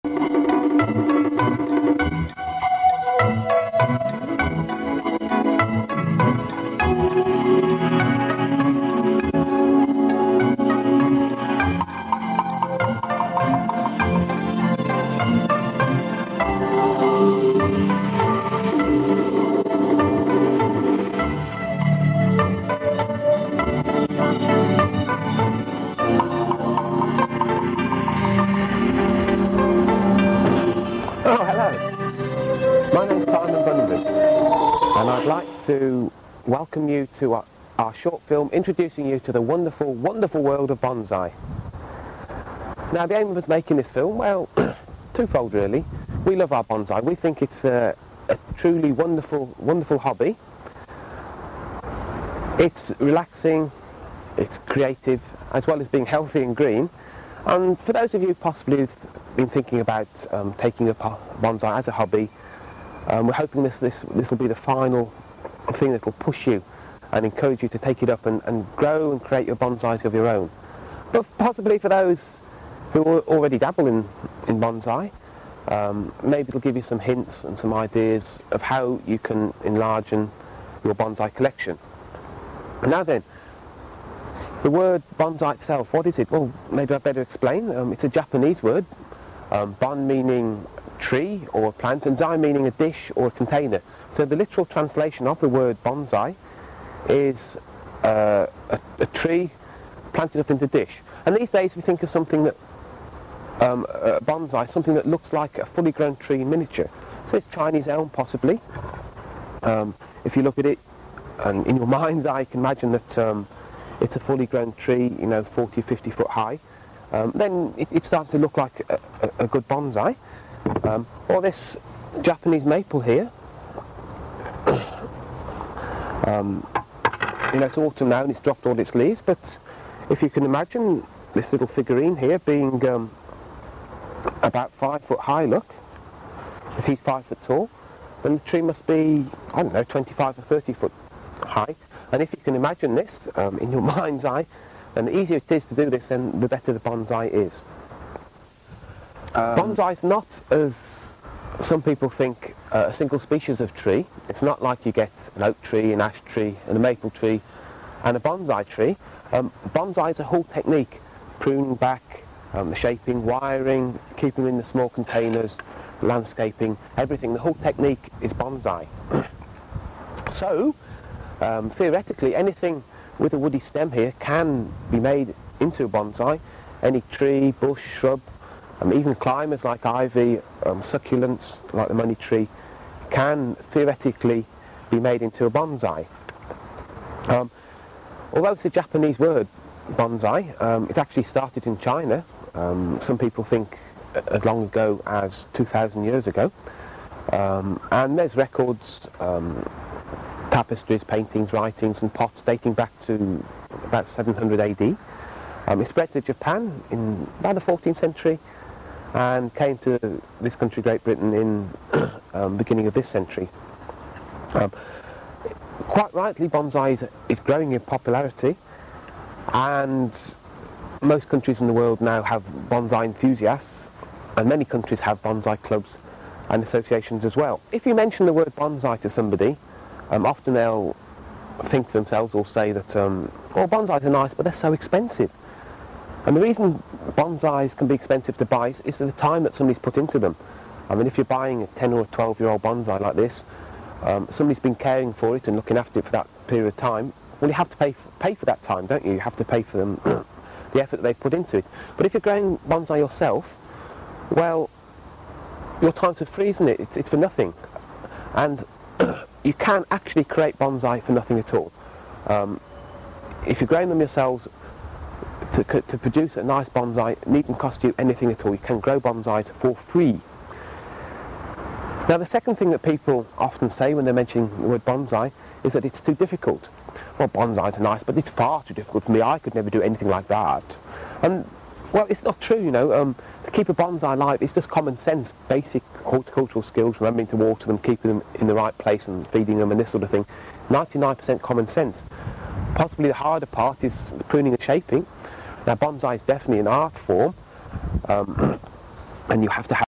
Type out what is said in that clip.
Oh, hello. My name's Simon Bonsai, and I'd like to welcome you to our short film introducing you to the wonderful, wonderful world of bonsai. Now, the aim of us making this film, well, twofold really. We love our bonsai. We think it's a truly wonderful, wonderful hobby. It's relaxing, it's creative, as well as being healthy and green. And for those of you possibly who've been thinking about taking up bonsai as a hobby, we're hoping this will be the final thing that will push you and encourage you to take it up and grow and create your bonsais of your own. But possibly for those who already dabble in bonsai, maybe it'll give you some hints and some ideas of how you can enlarge your bonsai collection. Now then, the word bonsai itself, what is it? Well, maybe I'd better explain. It's a Japanese word, bon meaning tree or plant, and zai meaning a dish or a container. So the literal translation of the word bonsai is a tree planted up into a dish. And these days we think of something that, bonsai, something that looks like a fully grown tree in miniature. So it's Chinese elm possibly. If you look at it, and in your mind's eye you can imagine that it's a fully grown tree, 40, 50 foot high. Then it's starting to look like a good bonsai. Or this Japanese maple here. It's autumn now and it's dropped all its leaves, but if you can imagine this little figurine here being about 5 foot high, look. If he's 5 foot tall, then the tree must be, I don't know, 25 or 30 foot high. And if you can imagine this in your mind's eye, then the easier it is to do this, then the better the bonsai is. Bonsai is not, as some people think, a single species of tree. It's not like you get an oak tree, an ash tree, and a maple tree, and a bonsai tree. Bonsai is a whole technique, pruning back, the shaping, wiring, keeping them in the small containers, landscaping, everything. The whole technique is bonsai. So, theoretically, anything with a woody stem here can be made into a bonsai. Any tree, bush, shrub, even climbers like ivy, succulents like the money tree, can theoretically be made into a bonsai. Although it's a Japanese word, bonsai, it actually started in China. Some people think as long ago as 2,000 years ago. And there's records, tapestries, paintings, writings and pots dating back to about 700 AD. It spread to Japan in about the 14th century and came to this country, Great Britain, in beginning of this century. Quite rightly, bonsai is growing in popularity, and most countries in the world now have bonsai enthusiasts, and many countries have bonsai clubs and associations as well. If you mention the word bonsai to somebody, often they'll think to themselves or say that, well, bonsais are nice, but they're so expensive. And the reason bonsais can be expensive to buy is the time that somebody's put into them. I mean, if you're buying a 10 or a 12-year-old bonsai like this, somebody's been caring for it and looking after it for that period of time. Well, you have to pay for that time, don't you? You have to pay for them, the effort that they've put into it. But if you're growing bonsai yourself, well, your time's for free, isn't it? It's for nothing. And you can actually create bonsai for nothing at all. If you're growing them yourselves, to produce a nice bonsai, it needn't cost you anything at all. You can grow bonsais for free. Now, the second thing that people often say when they're mentioning the word bonsai is that it's too difficult. Well, bonsais are nice, but it's far too difficult for me. I could never do anything like that. And, well, it's not true, you know. To keep a bonsai alive, it's just common sense, basic horticultural skills, remembering to water them, keeping them in the right place and feeding them and this sort of thing. 99% common sense. Possibly the harder part is the pruning and shaping. Now, bonsai is definitely an art form, and you have to have